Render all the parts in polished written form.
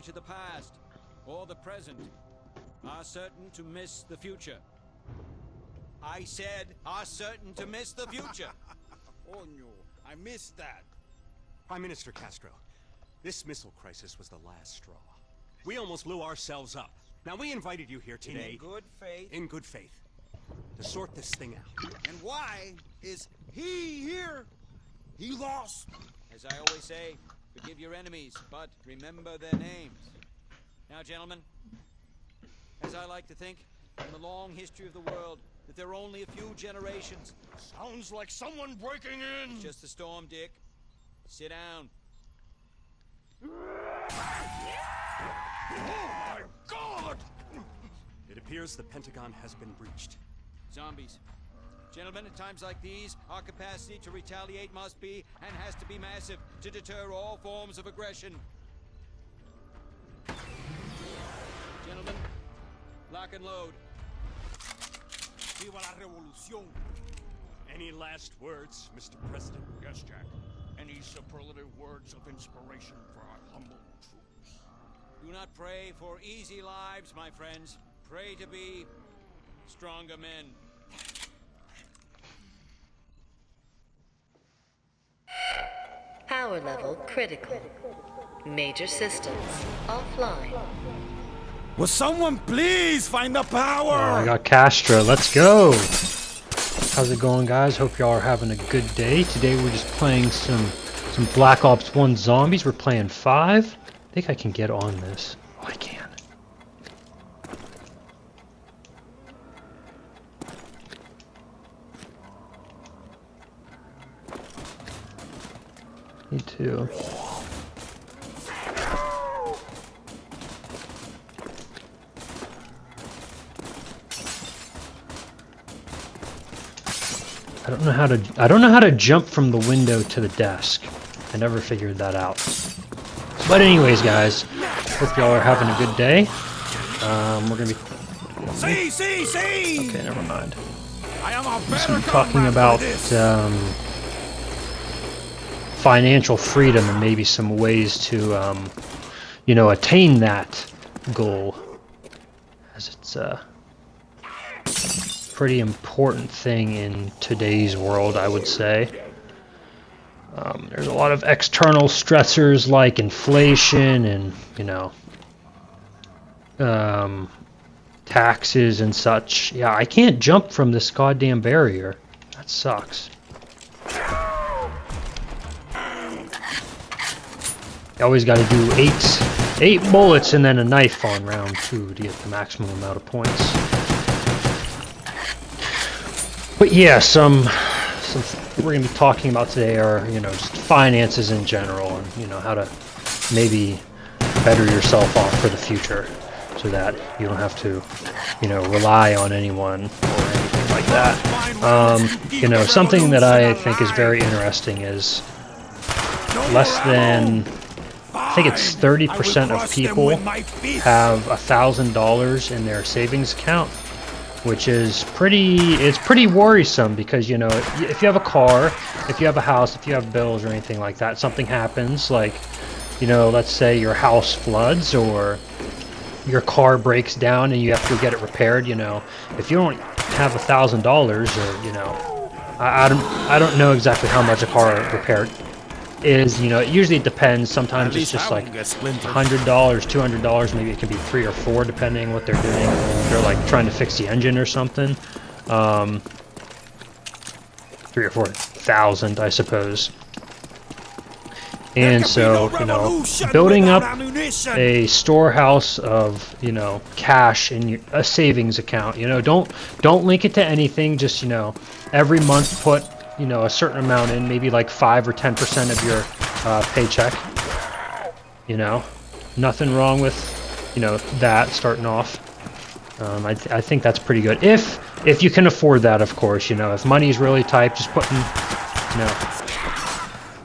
to the past or the present are certain to miss the future. I said are certain to miss the future. Oh no, I missed that. Prime Minister Castro, this missile crisis was the last straw. We almost blew ourselves up. Now, we invited you here today... In good faith. In good faith. To sort this thing out. And why is he here? He lost. As I always say, forgive your enemies, but remember their names. Now, gentlemen, as I like to think, in the long history of the world, that there are only a few generations. Sounds like someone breaking in. It's just a storm, Dick. Sit down. Oh my God! It appears the Pentagon has been breached. Zombies. Gentlemen, at times like these, our capacity to retaliate must be, and has to be massive, to deter all forms of aggression. Gentlemen, lock and load. Viva la revolución. Any last words, Mr. President? Yes, Jack. Any superlative words of inspiration for our humble troops? Do not pray for easy lives, my friends. Pray to be stronger men. Power level critical. Major systems offline. Will someone please find the power? I got Castro. Let's go. How's it going, guys? Hope y'all are having a good day. Today we're just playing some Black Ops 1 zombies. We're playing 5. I think I can get on this. Oh, I can. Me too. I don't know how to jump from the window to the desk. I never figured that out. But anyways, guys, hope y'all are having a good day. We're gonna be. See. Okay, never mind. I am a Just better talking about financial freedom and maybe some ways to, you know, attain that goal, as it's a pretty important thing in today's world, I would say. There's a lot of external stressors like inflation and, you know, taxes and such. Yeah, I can't jump from this goddamn barrier. That sucks. You always got to do eight bullets and then a knife on round 2 to get the maximum amount of points. But yeah, some we're going to be talking about today are, you know, just finances in general, and, you know, how to maybe better yourself off for the future so that you don't have to, you know, rely on anyone or anything like that. You know, something that I think is very interesting is less than, I think it's 30% of people have $1,000 in their savings account, which is pretty worrisome, because, you know, if you have a car, if you have a house, if you have bills or anything like that, something happens, like, you know, let's say your house floods or your car breaks down and you have to get it repaired, you know, if you don't have $1,000, or, you know, I don't know exactly how much a car repair is, you know, it usually depends. Sometimes it's just like $100, $200, maybe it can be 3 or 4 depending what they're doing. They're like trying to fix the engine or something. 3 or 4 thousand, I suppose. And so, you know, building up a storehouse of, you know, cash in a savings account, you know, don't link it to anything. Just, you know, every month put, you know, a certain amount in, maybe like 5 or 10% of your paycheck. You know, nothing wrong with, you know, that starting off. I think that's pretty good if you can afford that, of course. You know, if money's really tight, just putting, you know,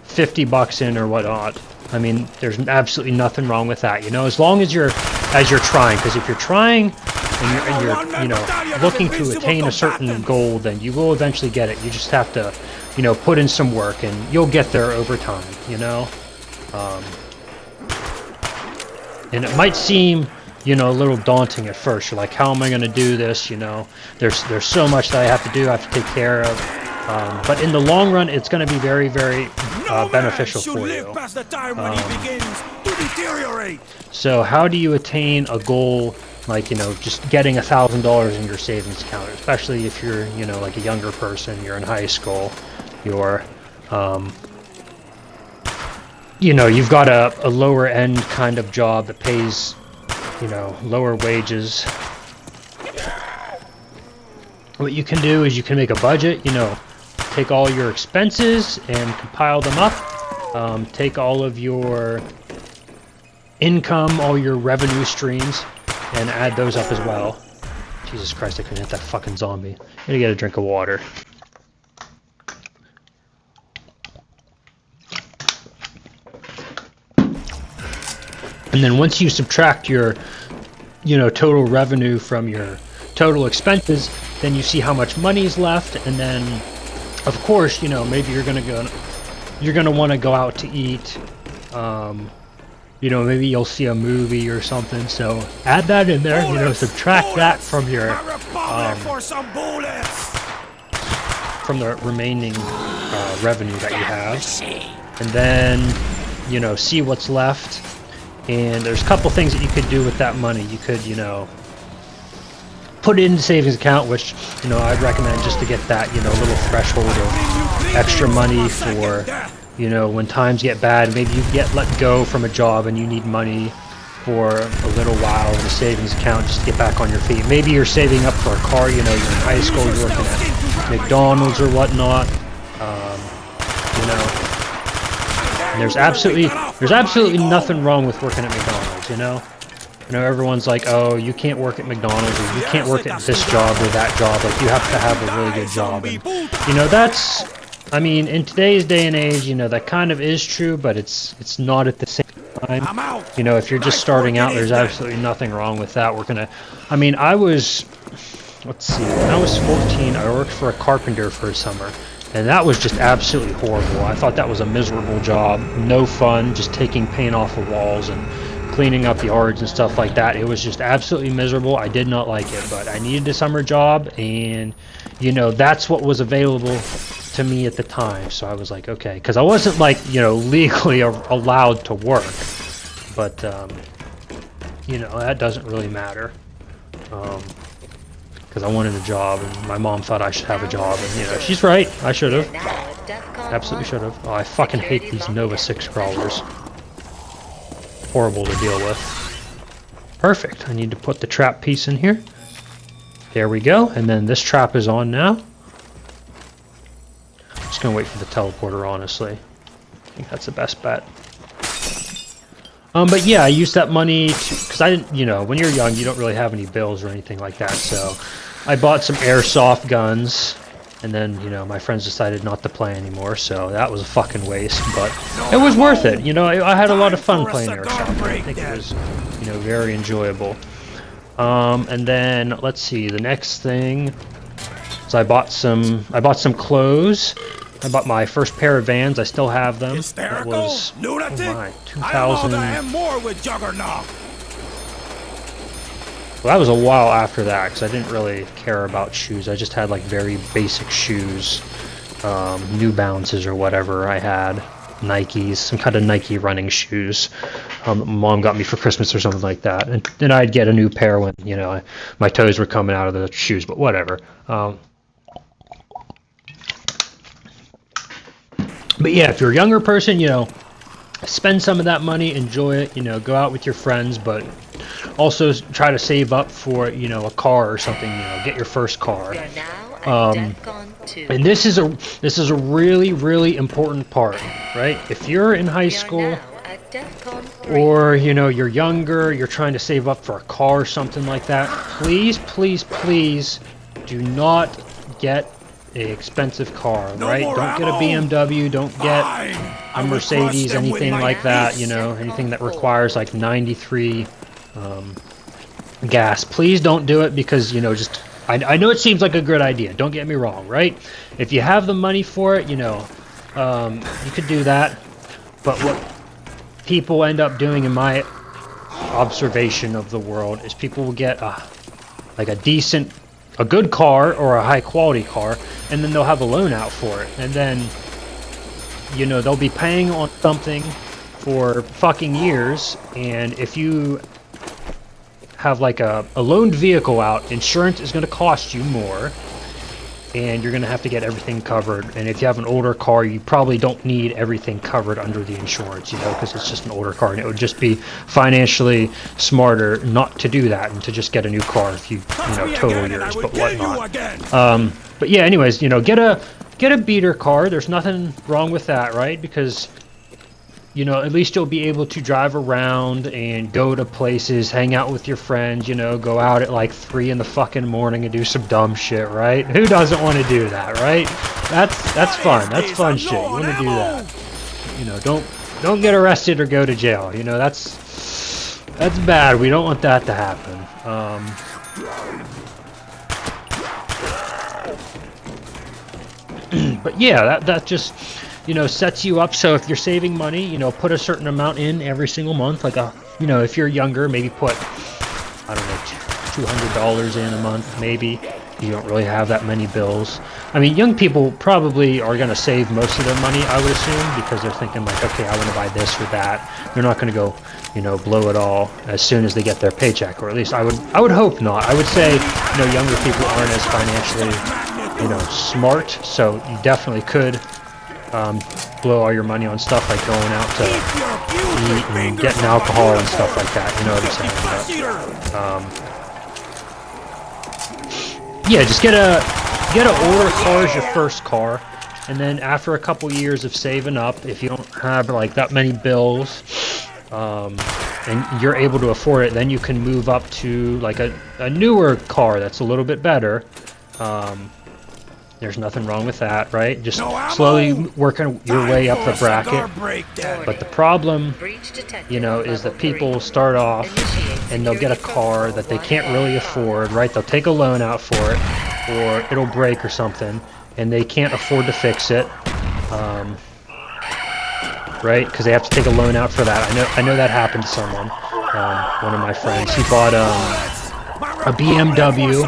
$50 in or whatnot. I mean, there's absolutely nothing wrong with that. You know, as long as you're trying, because if you're trying and you're you know, looking to attain a certain goal, then you will eventually get it. You just have to, you know, put in some work, and you'll get there over time. You know. And it might seem, you know, a little daunting at first. You're like, how am I going to do this? You know, there's so much that I have to do, I have to take care of. But in the long run, it's going to be very, very beneficial for you. Past the time when he begins to deteriorate. So how do you attain a goal like, you know, just getting $1,000 in your savings account, especially if you're, you know, like a younger person, you're in high school, you're, you know, you've got a lower end kind of job that pays, you know, lower wages. What you can do is you can make a budget, you know, take all your expenses and compile them up, take all of your income, all your revenue streams, and add those up as well. Jesus Christ, I couldn't hit that fucking zombie. I'm gonna get a drink of water. And then once you subtract your, you know, total revenue from your total expenses, then you see how much money is left, and then, of course, you know, maybe you're gonna want to go out to eat. You know, maybe you'll see a movie or something. So add that in there. You know, subtract that from your from the remaining revenue that you have, and then, you know, see what's left. And there's a couple things that you could do with that money. You could, you know, put it in the savings account, which, you know, I'd recommend just to get that, you know, little threshold of extra money for, you know, when times get bad. Maybe you get let go from a job and you need money for a little while in a savings account just to get back on your feet. Maybe you're saving up for a car, you know, you're in high school, you're working at McDonald's or whatnot, you know. And there's absolutely nothing wrong with working at McDonald's, you know. You know, everyone's like, oh, you can't work at McDonald's, or you can't work at this job or that job. Like, you have to have a really good job. And, you know, that's, I mean, in today's day and age, you know, that kind of is true, but it's not at the same time. You know, if you're just starting out, there's absolutely nothing wrong with that. I mean, let's see, when I was 14, I worked for a carpenter for a summer. And that was just absolutely horrible. I thought that was a miserable job. No fun, just taking paint off the walls and cleaning up yards and stuff like that. It was just absolutely miserable. I did not like it, but I needed a summer job, and, you know, that's what was available to me at the time. So I was like, okay, because I wasn't, like, you know, legally allowed to work, but, you know, that doesn't really matter. Because I wanted a job, and my mom thought I should have a job, and, you know, she's right. I should have. Absolutely should have. Oh, I fucking hate these Nova 6 crawlers. Horrible to deal with. Perfect. I need to put the trap piece in here. There we go. And then this trap is on now. I'm just gonna wait for the teleporter, honestly. I think that's the best bet. But yeah, I used that money because I didn't, you know, when you're young, you don't really have any bills or anything like that. So I bought some airsoft guns, and then, you know, my friends decided not to play anymore, so that was a fucking waste. But it was worth it. You know, I had a lot of fun playing airsoft. I think it was, you know, very enjoyable. And then let's see, the next thing is I bought some clothes. I bought my first pair of Vans. I still have them. That was, oh my, 2000. Well, that was a while after that, because I didn't really care about shoes. I just had, like, very basic shoes, New Balances or whatever I had, Nikes, some kind of Nike running shoes. Mom got me for Christmas or something like that, and then I'd get a new pair when, you know, my toes were coming out of the shoes. But whatever. But yeah, if you're a younger person, you know, spend some of that money, enjoy it, you know, go out with your friends, but also try to save up for, you know, a car or something, you know, get your first car. And this is a really, really important part, right? If you're in high school, or, you know, you're younger, you're trying to save up for a car or something like that, please, please, please do not get an expensive car, right? Don't get a BMW, don't get a Mercedes, anything like that, you know, anything that requires like 93 gas. Please don't do it, because, you know, just, I know it seems like a good idea, don't get me wrong, right? If you have the money for it, you know, you could do that, but what people end up doing, in my observation of the world is people will get like a good car or a high quality car, and then they'll have a loan out for it, and then they'll be paying on something for fucking years, and if you have like a loaned vehicle out, insurance is going to cost you more, and you're going to have to get everything covered. And if you have an older car, you probably don't need everything covered under the insurance, because it's just an older car, and it would just be financially smarter not to do that and to just get a new car if you total yours, but whatnot. But yeah, anyways, get a beater car. There's nothing wrong with that, right? Because at least you'll be able to drive around and go to places, hang out with your friends, go out at like 3 in the fucking morning and do some dumb shit, right? Who doesn't want to do that, right? That's fun. That's fun shit. You want to do that. Don't get arrested or go to jail. That's bad. We don't want that to happen. But yeah, that just sets you up. So if you're saving money, put a certain amount in every single month. Like if you're younger, maybe put, I don't know, $200 in a month, maybe. You don't really have that many bills. I mean, young people probably are going to save most of their money, I would assume, because they're thinking like, okay, I want to buy this or that. They're not going to go, blow it all as soon as they get their paycheck, or at least I would hope not. I would say, younger people aren't as financially, smart, so you definitely could blow all your money on stuff like going out to eat and getting alcohol and stuff like that. You know what I'm saying? But, yeah, just get an older car as your first car, and then after a couple years of saving up, if you don't have like that many bills, and you're able to afford it, then you can move up to like a newer car that's a little bit better. There's nothing wrong with that, right? Just slowly working your way up the bracket. But the problem, is that people start off and they'll get a car that they can't really afford, right? They'll take a loan out for it, or it'll break or something, and they can't afford to fix it, right? Because they have to take a loan out for that. I know that happened to someone, one of my friends. He bought a BMW.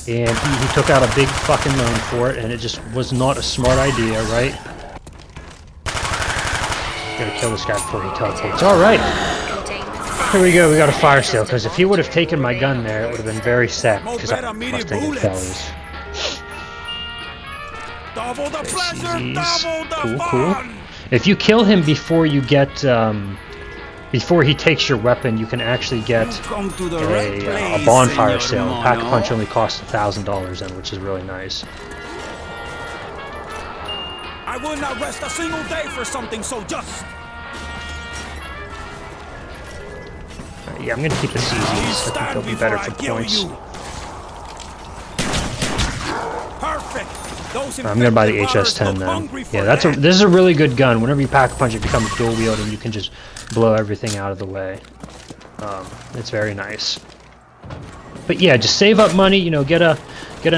And he took out a big fucking loan for it, and it just was not a smart idea, right? Gotta kill this guy before he teleports. Alright! Here we go, we got a fire sale, because if he would have taken my gun there, it would have been very sad, because I must take it, fellas. Cool. If you kill him before you get, before he takes your weapon, you can actually get a bonfire sale. Pack-a-Punch only costs $1,000 then, which is really nice. I will not rest a single day for something so just. Yeah, I'm gonna keep this easy. I think they'll be better for points. Perfect. I'm gonna buy the HS-10 then. Yeah, this is a really good gun. Whenever you Pack-a-Punch, it becomes dual wield, and you can just blow everything out of the way. It's very nice. But yeah, just save up money. Get a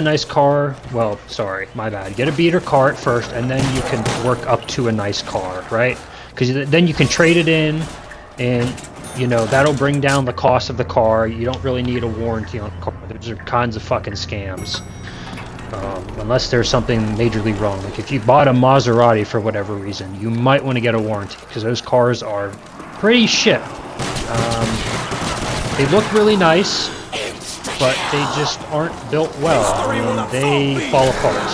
nice car. Well, sorry, my bad. Get a beater car at first, and then you can work up to a nice car, right? Because then you can trade it in, and that'll bring down the cost of the car. You don't really need a warranty on the car. There's are kinds of fucking scams. Unless there's something majorly wrong. Like if you bought a Maserati for whatever reason, you might want to get a warranty, because those cars are pretty shit. They look really nice, but they just aren't built well. I mean, they fall apart.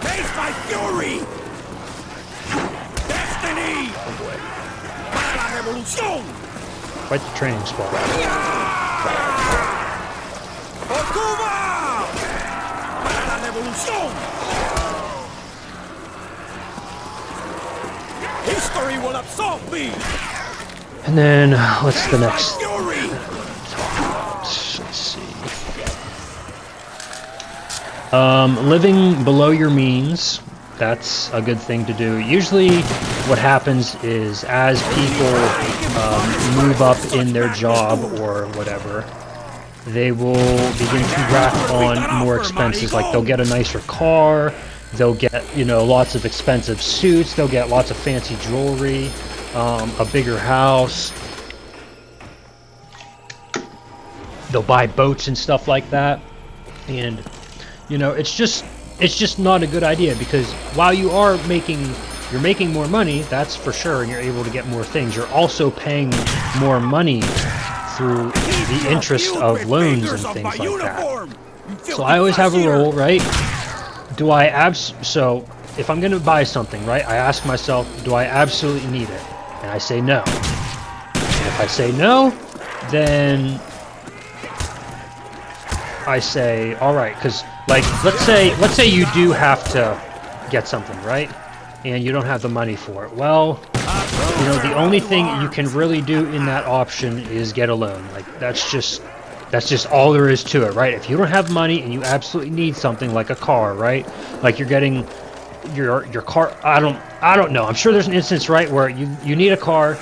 Taste my fury! Destiny! Oh boy. Quite the training spot. History will absolve me. And then what's the next? Let's see. Living below your means. That's a good thing to do. Usually what happens is as people move up in their job or whatever, they will begin to rack on more expenses. Like they'll get a nicer car, They'll get, you know, lots of expensive suits. They'll get lots of fancy jewelry, a bigger house. They'll buy boats and stuff like that. And, you know, it's just not a good idea, because while you're making more money, that's for sure, and you're able to get more things, you're also paying more money through the interest of loans and things like that. So I always have a rule, right? So if I'm gonna buy something, right, I ask myself, do I absolutely need it? And I say no. And if I say no, then I say, all right, because like let's say you do have to get something, right, and you don't have the money for it. Well, you know, the only thing you can really do in that option is get a loan. Like that's just all there is to it, right? If you don't have money and you absolutely need something like a car, right? Like you're getting your car. I don't know. I'm sure there's an instance, right, where you need a car,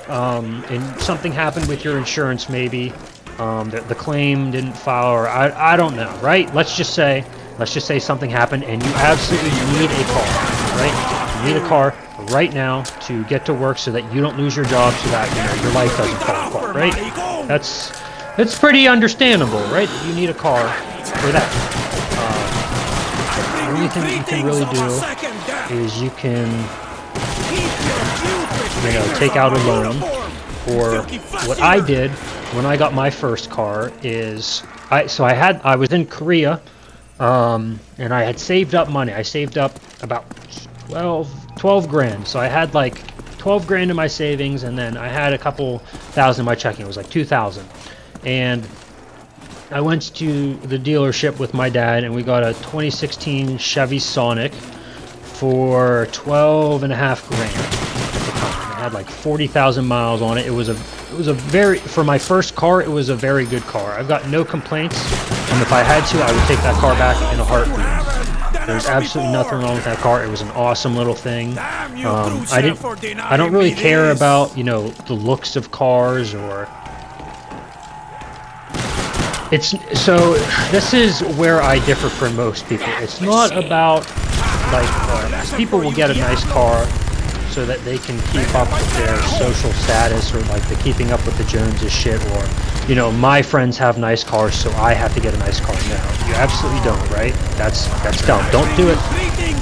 and something happened with your insurance, maybe. The claim didn't file, or I don't know, right? Let's just say something happened and you absolutely need a car, right? You need a car right now to get to work so that you don't lose your job, so that, you know, your life doesn't fall apart, right? That's pretty understandable, right? You need a car for that. The only thing that you can really do is you can, you know, take out a loan. Or what I did when I got my first car is I was in Korea, and I had saved up money. I saved up about 12 grand. So I had like 12 grand in my savings, and then I had a couple thousand in my checking. It was like 2,000. And I went to the dealership with my dad, and we got a 2016 Chevy Sonic for 12.5 grand. Had like 40,000 miles on it. It was a for my first car, it was a very good car. I've got no complaints, and if I had to, I would take that car back in a heartbeat. There's absolutely nothing wrong with that car. It was an awesome little thing. I don't really care about, you know, the looks of cars, or this is where I differ from most people. It's not about, like, people will get a nice car so that they can keep up with their social status, or like the keeping up with the Joneses shit, or, you know, my friends have nice cars, so I have to get a nice car. No, you absolutely don't, right? That's dumb. Don't do it.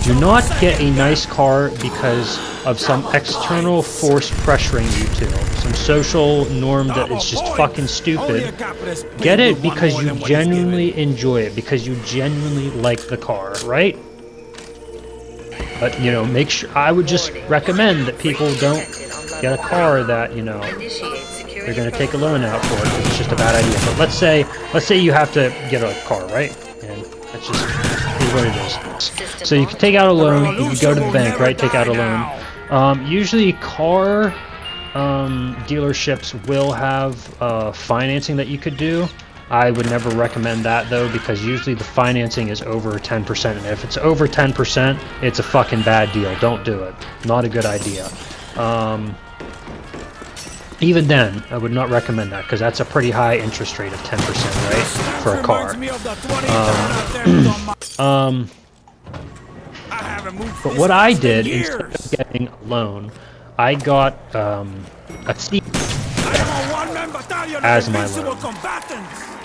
Do not get a nice car because of some external force pressuring you to, some social norm that is just fucking stupid. Get it because you genuinely enjoy it, because you genuinely like the car, right? But, you know, make sure, I would just recommend that people don't get a car that, you know, they're going to take a loan out for, because it's just a bad idea. But let's say you have to get a car, right? And that's just is what it is. So you can take out a loan, you can go to the bank, right? Take out a loan. Usually car dealerships will have financing that you could do. I would never recommend that, though, because usually the financing is over 10%, and if it's over 10%, it's a fucking bad deal. Don't do it. Not a good idea. Even then, I would not recommend that, because that's a pretty high interest rate of 10%, right, for a car. But what I did, instead of getting a loan, I got a CD as my loan.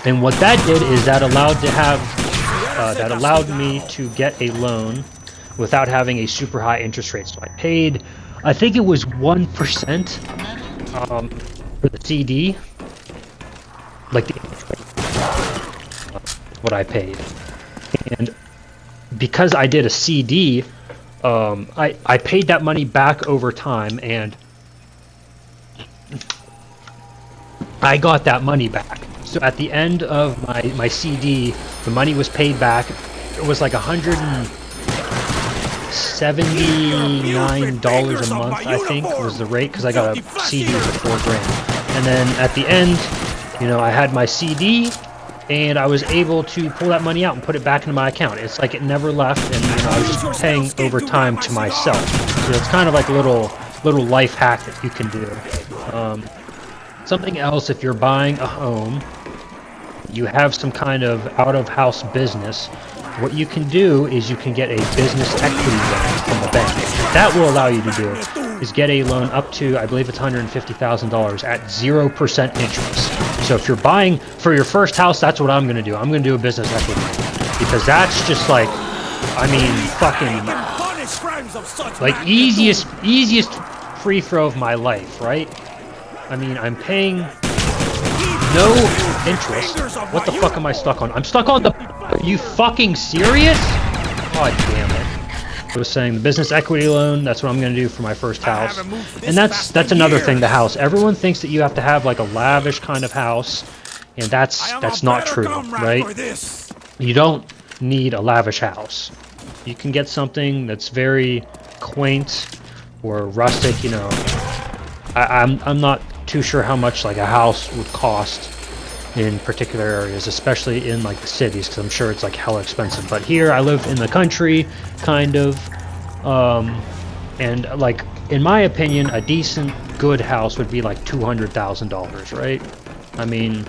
And what that did is that allowed me to get a loan without having a super high interest rate. So I paid, I think it was 1% for the CD, like the interest rate, what I paid. And because I did a CD, I paid that money back over time, and I got that money back. So at the end of my CD, the money was paid back. It was like $179 a month, I think, was the rate, because I got a CD for $4 grand. And then at the end, you know, I had my CD, and I was able to pull that money out and put it back into my account. It's like it never left, and, you know, I was just paying over time to myself. So it's kind of like a little life hack that you can do. Something else, if you're buying a home, you have some kind of out-of-house business, what you can do is you can get a business equity loan from the bank. What that will allow you to do is get a loan up to, I believe it's $150,000 at 0% interest. So if you're buying for your first house, that's what I'm going to do. I'm going to do a business equity loan, because that's just like, I mean, fucking, like easiest free throw of my life, right? I mean, I'm paying no interest. What the fuck am I stuck on? I'm stuck on the... Are you fucking serious? God damn it. I was saying the business equity loan, that's what I'm going to do for my first house. And that's another thing, the house. Everyone thinks that you have to have like a lavish kind of house, and that's not true, right? You don't need a lavish house. You can get something that's very quaint or rustic, you know. I'm not too sure how much like a house would cost in particular areas, especially in like the cities, because I'm sure it's like hella expensive. But here I live in the country, kind of, and like in my opinion, a decent good house would be like $200,000, right? I mean,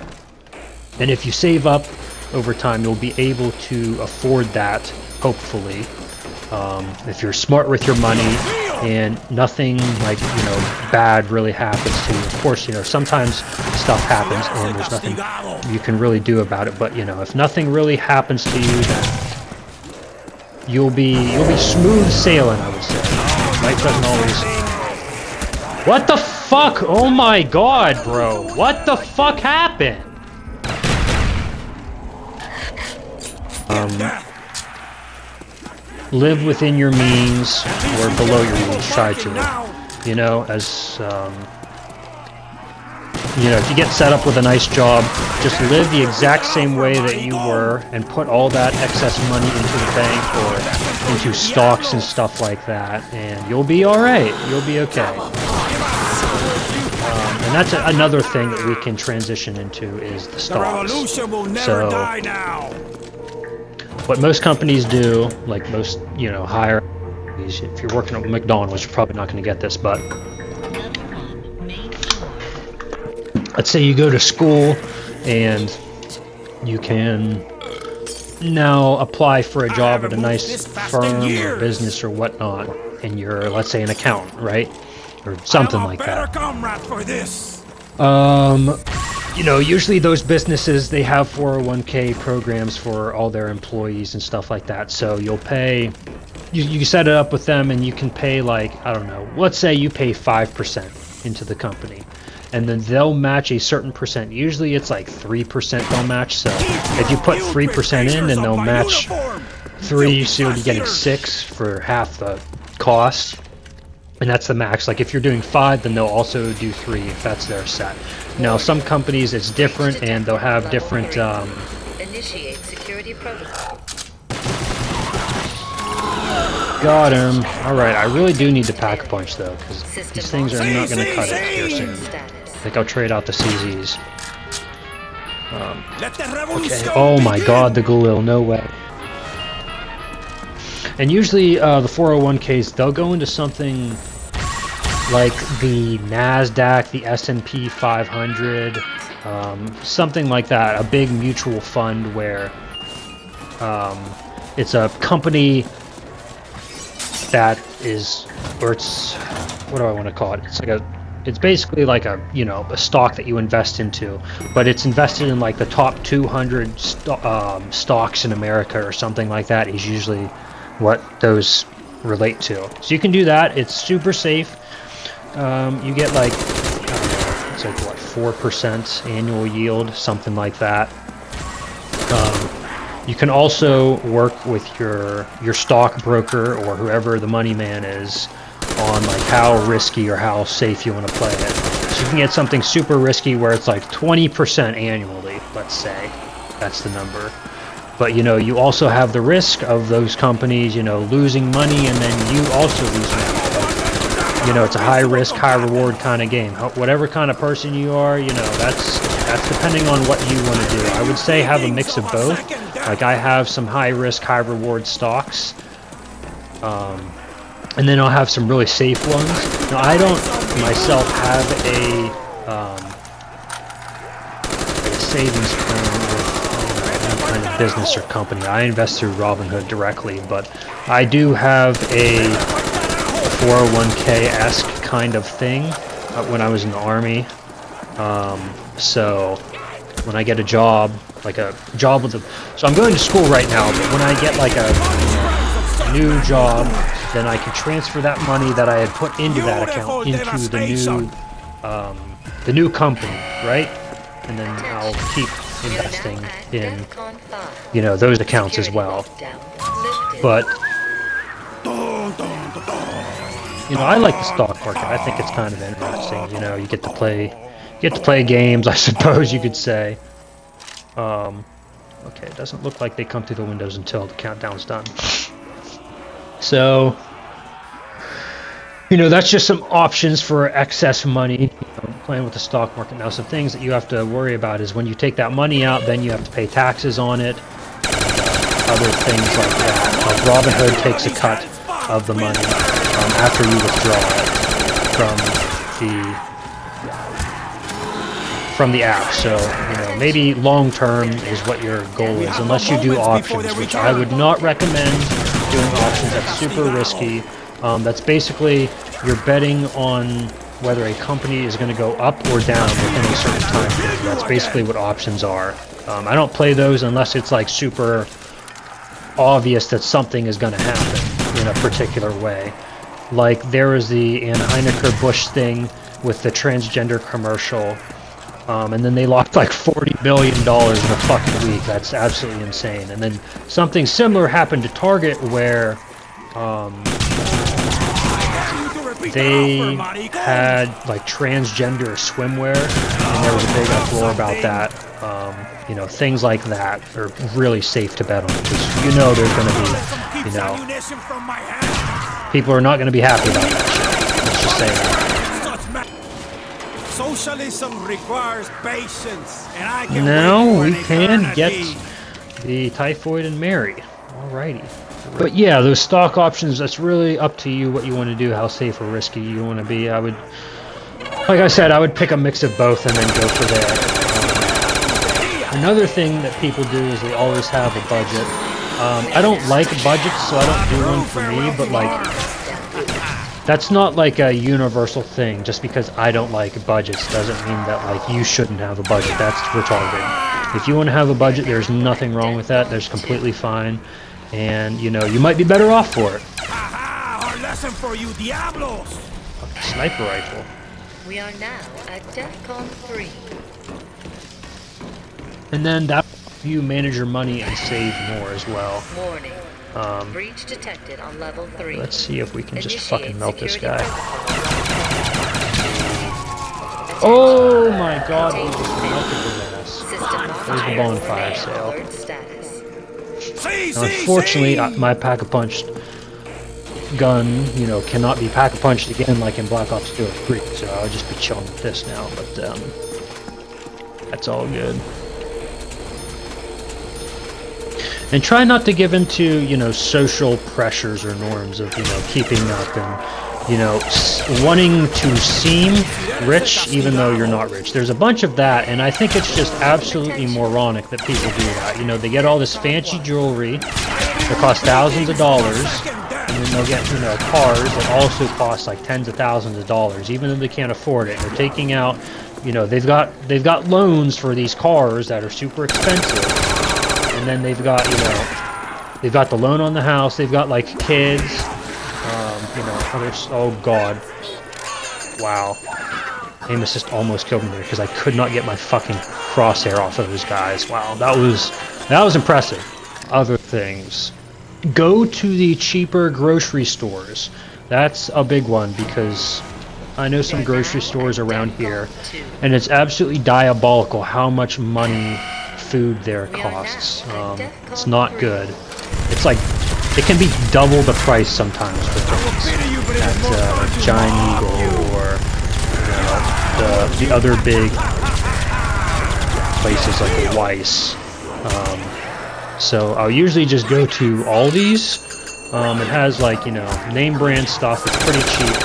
and if you save up over time, you'll be able to afford that, hopefully, if you're smart with your money and nothing like, you know, bad really happens to you. Of course, you know, sometimes stuff happens and there's nothing you can really do about it, but you know, if nothing really happens to you, then you'll be smooth sailing, I would say. Life doesn't always... What the fuck? Oh my god, bro. What the fuck happened? Live within your means, or below your means, try to, you know, as, you know, if you get set up with a nice job, just live the exact same way that you were, and put all that excess money into the bank, or into stocks and stuff like that, and you'll be alright, you'll be okay. And that's another thing that we can transition into, is the stocks. So, what most companies do, like most, you know, hire, if you're working at McDonald's, you're probably not going to get this, but let's say you go to school and you can now apply for a job at a nice firm or business or whatnot, and you're, let's say, an accountant, right? Or something like that. You know, usually those businesses, they have 401k programs for all their employees and stuff like that. So you'll pay, you set it up with them, and you can pay like, I don't know, let's say you pay 5% into the company, and then they'll match a certain percent. Usually it's like 3% they'll match. So if you put 3% in, then they'll match 3, so you'll be getting 6 for half the cost. And that's the max. Like if you're doing 5, then they'll also do 3 if that's their set. Now some companies it's different, and they'll have different Initiate security protocol. Got him. Alright, I really do need to pack a punch though, because these things are not going to cut it here soon. I think I'll trade out the CZs. Okay. Oh my god, the Galil, no way. And usually the 401ks, they'll go into something like the NASDAQ, the S&P 500, something like that, a big mutual fund where it's a company that is, or it's, what do I want to call it? It's like it's basically like a, you know, a stock that you invest into, but it's invested in like the top 200 stocks in America or something like that is usually what those relate to. So you can do that. It's super safe. You get like, it's like what, 4% annual yield, something like that. You can also work with your stockbroker or whoever the money man is on like how risky or how safe you want to play it. So you can get something super risky where it's like 20% annually, let's say. That's the number. But, you know, you also have the risk of those companies, you know, losing money, and then you also lose money. You know, it's a high risk, high reward kind of game. Whatever kind of person you are, you know, that's depending on what you want to do. I would say have a mix of both. Like I have some high risk, high reward stocks. And then I'll have some really safe ones. Now, I don't myself have a savings plan with kind of business or company. I invest through Robinhood directly, but I do have a 401k-esque kind of thing when I was in the Army. So when I get a job, like a job with a... So I'm going to school right now, but when I get like a new job, then I can transfer that money that I had put into that account into the new company, right? And then I'll keep investing in, you know, those accounts as well. But, you know, I like the stock market. I think it's kind of interesting. You know, you get to play games, I suppose you could say. Okay, it doesn't look like they come through the windows until the countdown's done. So, you know, that's just some options for excess money, playing with the stock market. Now, some things that you have to worry about is when you take that money out, then you have to pay taxes on it, other things like that. Like Robinhood takes a cut of the money after you withdraw it from the app. So, you know, maybe long term is what your goal is, unless you do options, which I would not recommend doing options. That's super risky. That's basically you're betting on whether a company is going to go up or down within a certain time period. That's basically what options are. I don't play those unless it's like super obvious that something is going to happen in a particular way. Like there was the Anheuser-Busch thing with the transgender commercial, and then they lost like $40 billion in a fucking week. That's absolutely insane. And then something similar happened to Target where they had like transgender swimwear, and there was a big uproar about that. You know, things like that are really safe to bet on, because you know there's going to be, you know, people are not going to be happy about that shit. Let's just say that. Socialism requires patience, and I can Now we can get the Typhoid and Mary. Alrighty. But yeah, those stock options, that's really up to you what you want to do, how safe or risky you want to be. I would, like I said, I would pick a mix of both and then go for there. Another thing that people do is they always have a budget. I don't like budgets, so I don't do one for me, but like, that's not like a universal thing. Just because I don't like budgets doesn't mean that like you shouldn't have a budget. That's retarded. If you want to have a budget, there's nothing wrong with that. That's completely fine. And, you know, you might be better off for it. Our lesson for you, Diablos! Fucking sniper rifle. We are now at DEFCON 3. And then that you manage your money and save more as well. Warning. Breach detected on level 3. Let's see if we can just Initiate fucking melt this guy. protocol. Oh my god, we just melted his ass. System There's the bonfire sale. alert status. Now, unfortunately, my pack-a-punched gun, you know, cannot be pack-a-punched again like in Black Ops 2 or 3, so I'll just be chilling with this now, but that's all good. And try not to give into, you know, social pressures or norms of, you know, keeping up and, you know, wanting to seem rich even though you're not rich. There's a bunch of that, and I think it's just absolutely moronic that people do that. You know, they get all this fancy jewelry that costs thousands of dollars, and then they'll get, you know, cars that also cost like tens of thousands of dollars, even though they can't afford it. They're taking out, you know, they've got loans for these cars that are super expensive. And then they've got, you know, they've got the loan on the house. They've got like kids, you know, others. Oh God! Wow, aim assist almost killed me there because I could not get my fucking crosshair off of those guys. Wow, that was impressive. Other things, go to the cheaper grocery stores. That's a big one because I know some grocery stores around here, and it's absolutely diabolical how much money food there costs. It's not good. It's like it can be double the price sometimes for things at Giant Eagle or, you know, the other big places like Weiss. So I'll usually just go to Aldi's. It has like, you know, name brand stuff. It's pretty cheap.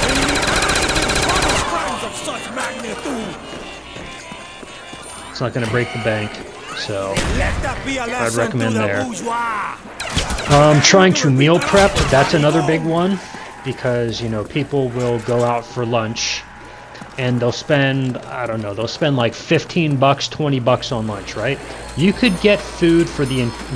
It's not going to break the bank. So Let that be a I'd lesson recommend to the there. bourgeois. Trying to meal prep, that's another big one, because, you know, people will go out for lunch and they'll spend, I don't know, they'll spend like 15 bucks, 20 bucks on lunch, right? You could get food for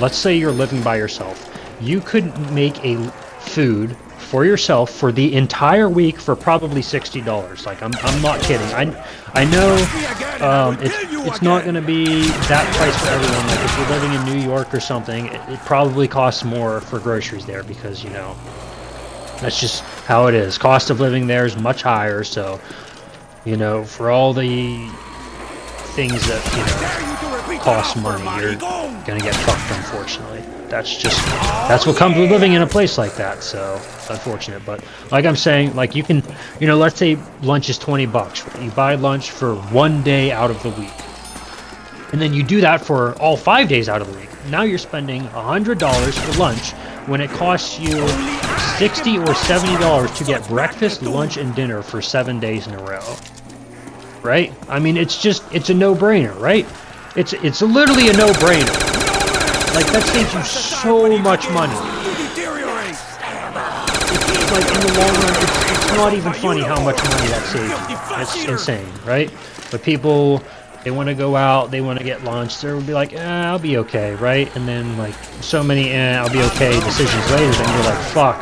let's say you're living by yourself. You could make a food for yourself for the entire week for probably $60. Like, I'm not kidding. I know it's not going to be that price for everyone. Like, if you're living in New York or something, it probably costs more for groceries there because, you know, that's just how it is. Cost of living there is much higher, so, you know, for all the things that, you know, cost money, you're going to get fucked, unfortunately. That's what comes with living in a place like that, so it's unfortunate. But like I'm saying, like, you can, you know, let's say lunch is 20 bucks. You buy lunch for one day out of the week. And then you do that for all 5 days out of the week. Now you're spending $100 for lunch when it costs you $60 or $70 to get breakfast, lunch, and dinner for 7 days in a row. Right? I mean, it's a no-brainer, right? It's literally a no-brainer. Like, that saves you so much money. It's like, in the long run, it's not even funny how much money that saves you. It's insane, right? But people, they want to go out, they want to get lunch, they'll be like, I'll be okay, right? And then, like, so many I'll be okay decisions later, then you're like, fuck,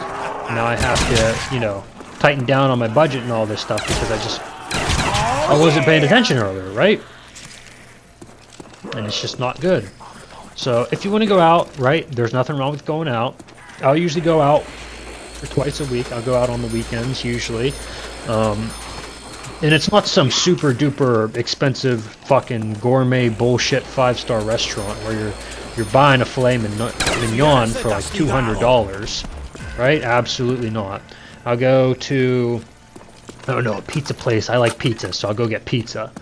now I have to, you know, tighten down on my budget and all this stuff because I wasn't paying attention earlier, right? And it's just not good. So if you want to go out, right, there's nothing wrong with going out. I'll usually go out for twice a week. I'll go out on the weekends usually. And it's not some super duper expensive fucking gourmet bullshit 5-star restaurant where you're buying a filet mignon for like $200, right? Absolutely not. I'll go to, I don't know, a pizza place. I like pizza, so I'll go get pizza.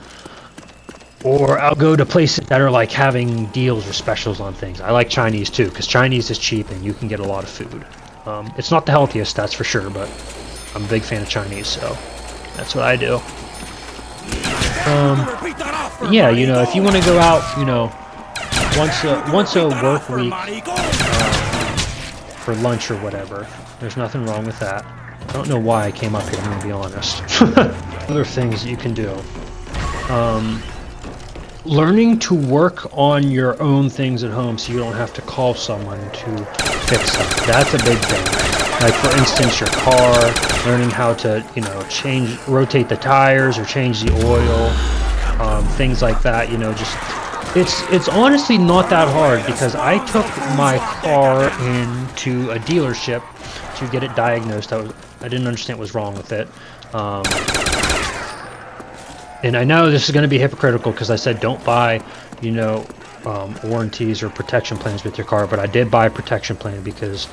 Or I'll go to places that are like having deals or specials on things. I like Chinese too, because Chinese is cheap and you can get a lot of food. It's not the healthiest, that's for sure, but I'm a big fan of Chinese, so that's what I do. Yeah, you know, if you want to go out, you know, once a work week for lunch or whatever, there's nothing wrong with that. I don't know why I came up here, I'm gonna be honest. Other things you can do. Learning to work on your own things at home so you don't have to call someone to fix them. That's a big thing. Like, for instance, your car, learning how to, you know, rotate the tires or change the oil, things like that, you know, just, it's honestly not that hard because I took my car into a dealership to get it diagnosed. I didn't understand what was wrong with it. And I know this is going to be hypocritical because I said don't buy, you know, warranties or protection plans with your car, but I did buy a protection plan because,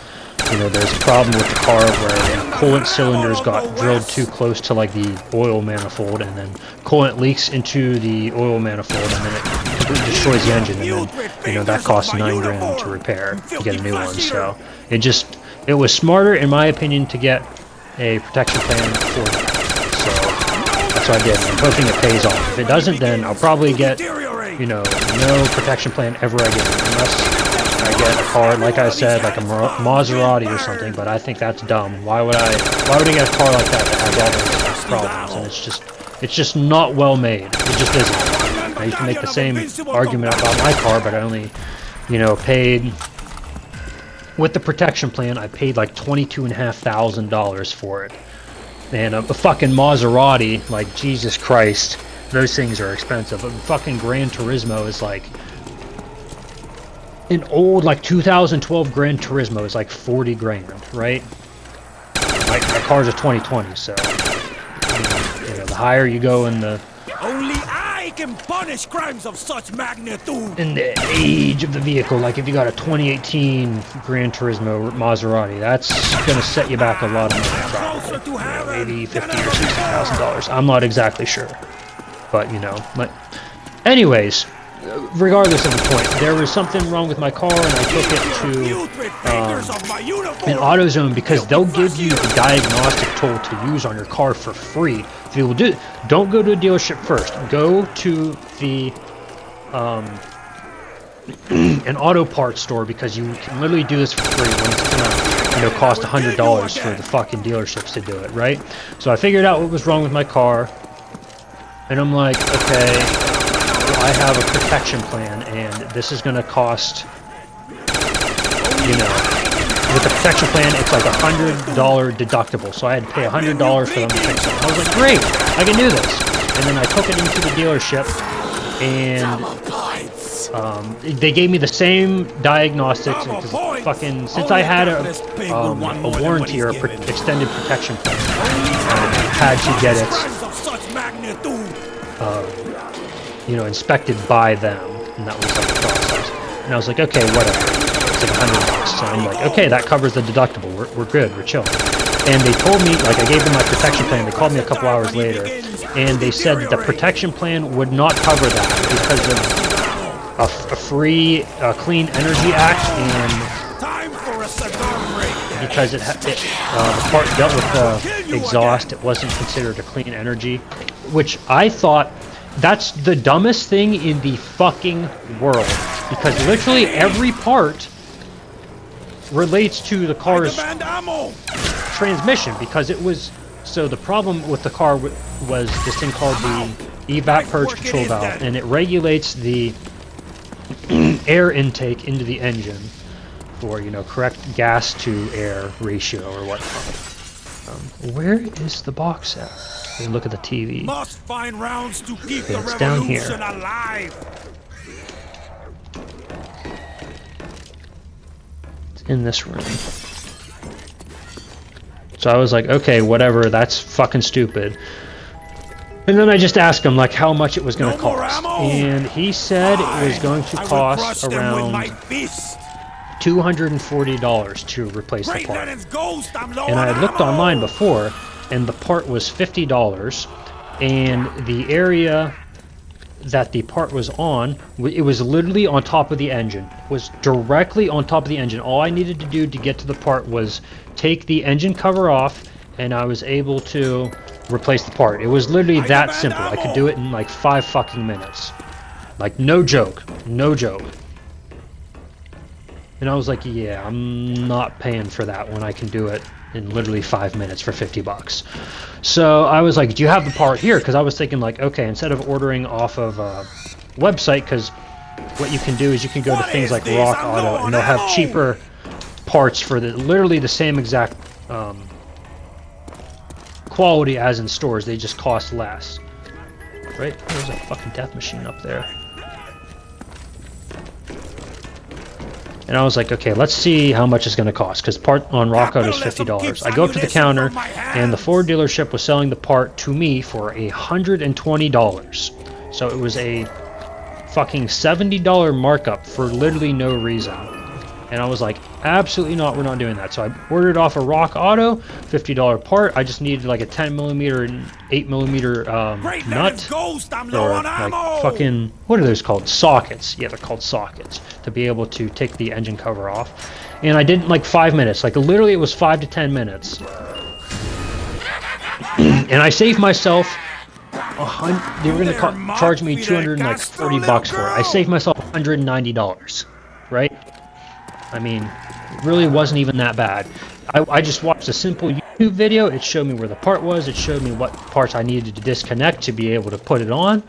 you know, there's a problem with the car where the coolant cylinders got drilled too close to like the oil manifold, and then coolant leaks into the oil manifold, and then it completely destroys the engine, and then, you know, that costs $9,000 to repair, to get a new one. So it was smarter, in my opinion, to get a protection plan for that. So that's what I did. I'm hoping it pays off. If it doesn't, then I'll probably get, you know, no protection plan ever again, unless I get a car, like I said, like a Maserati or something. But I think that's dumb. Why would I get a car like that has all those problems? And it's just not well made. It just isn't. I used to make the same argument about my car, but I only, you know, paid, with the protection plan, I paid like $22,500 for it. And a fucking Maserati, like, Jesus Christ, those things are expensive. A fucking Gran Turismo is like, an old, like, 2012 Gran Turismo is like 40 grand, right? My car's a 2020, so, you know, the higher you go in the... Only I can punish crimes of such magnitude. In the age of the vehicle, like if you got a 2018 Gran Turismo Maserati, that's gonna set you back a lot of money, probably. You know, maybe $50,000 or $60,000. I'm not exactly sure, but you know. But anyways, regardless of the point, there was something wrong with my car, and I took it to an AutoZone because they'll give you the diagnostic tool to use on your car for free. If you will don't go to a dealership first. Go to the an auto parts store because you can literally do this for free when it's gonna, cost $100 for the fucking dealerships to do it, right? So I figured out what was wrong with my car, and I'm like, okay, well, I have a protection plan, and this is gonna cost, with the protection plan, it's like $100 deductible, so I had to pay $100 for them to fix it. I was like, great, I can do this. And then I took it into the dealership, and they gave me the same diagnostics. Fucking, since I had a warranty or extended protection plan, I had to get it, inspected by them, and that was like the process. And I was like, okay, whatever. It's like $100. So I'm like, okay, that covers the deductible. We're good. We're chilling. And they told me, like, I gave them my protection plan. They called me a couple hours later, and they said that the protection plan would not cover that because of a free Clean Energy Act, and because the part dealt with exhaust, it wasn't considered a clean energy, which I thought that's the dumbest thing in the fucking world, because literally every part relates to the car's transmission, because it was, so the problem with the car was this thing called the evap purge control valve, and it regulates the air intake into the engine for, correct gas to air ratio or whatnot. Where is the box at? Let me look at the TV. Must find rounds to keep Okay, the it's down here. revolution alive. It's in this room. So I was like, okay, whatever, that's fucking stupid. And then I just asked him, like, how much it was going to cost. And he said it was going to cost around $240 to replace the part. And I had looked online before, and the part was $50, and the area that the part was on, it was literally on top of the engine. It was directly on top of the engine. All I needed to do to get to the part was take the engine cover off, and I was able to replace the part. It was literally that simple. I could do it in like 5 fucking minutes. Like, no joke. No joke. And I was like, yeah, I'm not paying for that when I can do it in literally 5 minutes for $50. So I was like, do you have the part here? Because I was thinking, like, okay, instead of ordering off of a website, because what you can do is you can go to things like Rock Auto, and they'll have cheaper parts for literally the same exact quality as in stores. They just cost less. Right? There's a fucking death machine up there. And I was like, okay, let's see how much it's going to cost, because part on Rock Auto is $50. I go up to the counter, and the Ford dealership was selling the part to me for $120. So it was a fucking $70 markup for literally no reason. And I was like, absolutely not, we're not doing that. So I ordered off a Rock Auto, $50 part. I just needed like a 10mm and 8mm nut, or like fucking, what are those called? Sockets. Yeah, they're called sockets, to be able to take the engine cover off. And I did it in like 5 minutes. Like, literally it was 5 to 10 minutes. And I saved myself they were going to charge me $240 for it. I saved myself $190, right? I mean, it really wasn't even that bad. I just watched a simple YouTube video. It showed me where the part was. It showed me what parts I needed to disconnect to be able to put it on.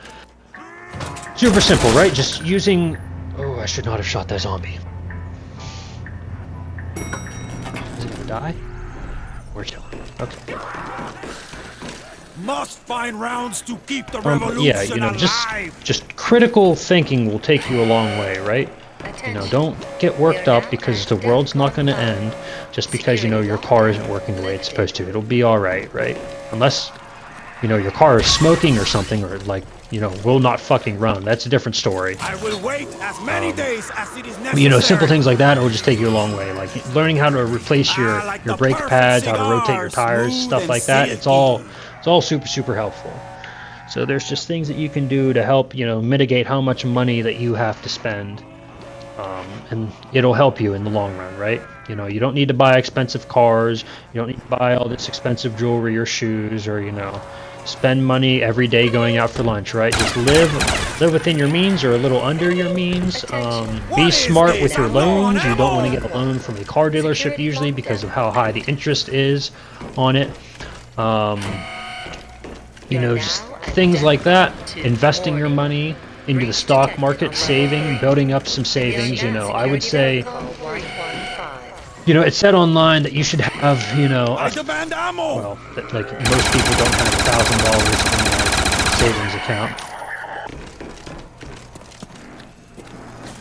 Super simple, right? Just using... Oh, I should not have shot that zombie. Is it gonna die? We're chilling. Okay. Must find rounds to keep the revolution yeah, alive. just critical thinking will take you a long way, right? Don't get worked up because the world's not going to end just because, your car isn't working the way it's supposed to. It'll be alright, right? Unless, your car is smoking or something, or like, will not fucking run. That's a different story. I will wait as many days as it is necessary. Simple things like that will just take you a long way. Like learning how to replace your brake pads, how to rotate your tires, stuff like that. It's all super, super helpful. So there's just things that you can do to help, mitigate how much money that you have to spend. And it'll help you in the long run, right? You don't need to buy expensive cars. You don't need to buy all this expensive jewelry or shoes or, spend money every day going out for lunch, right? Just live within your means or a little under your means. Be smart with your loans. You don't want to get a loan from a car dealership usually because of how high the interest is on it. You know, just things like that. Investing your money into the stock market, saving, building up some savings. You know, I would say, you know, it said online that you should have, you know, I demand ammo. well, that, like most people don't have $1,000 in their savings account.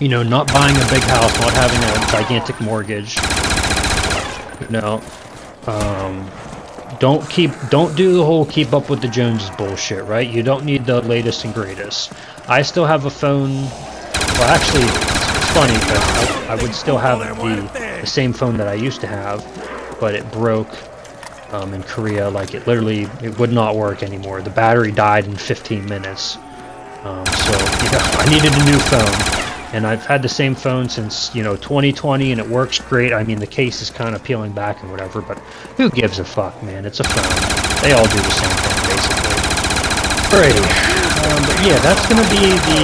You know, not buying a big house, not having a gigantic mortgage. You know, don't do the whole keep up with the Joneses bullshit, right? You don't need the latest and greatest. I still have a phone. Well, actually, it's funny because I would still have the same phone that I used to have, but it broke in Korea. Like it would not work anymore. The battery died in 15 minutes. So you know, I needed a new phone. And I've had the same phone since, you know, 2020, and it works great. I mean, the case is kind of peeling back and whatever, but who gives a fuck, man? It's a phone. They all do the same thing, basically. Alrighty. But yeah, that's going to be the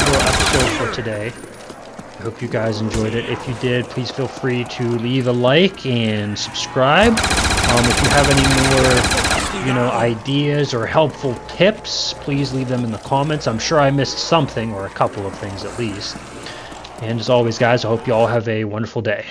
little episode for today. I hope you guys enjoyed it. If you did, please feel free to leave a like and subscribe. If you have any more, you know, ideas or helpful tips, please leave them in the comments. I'm sure I missed something, or a couple of things at least. And as always, guys, I hope you all have a wonderful day.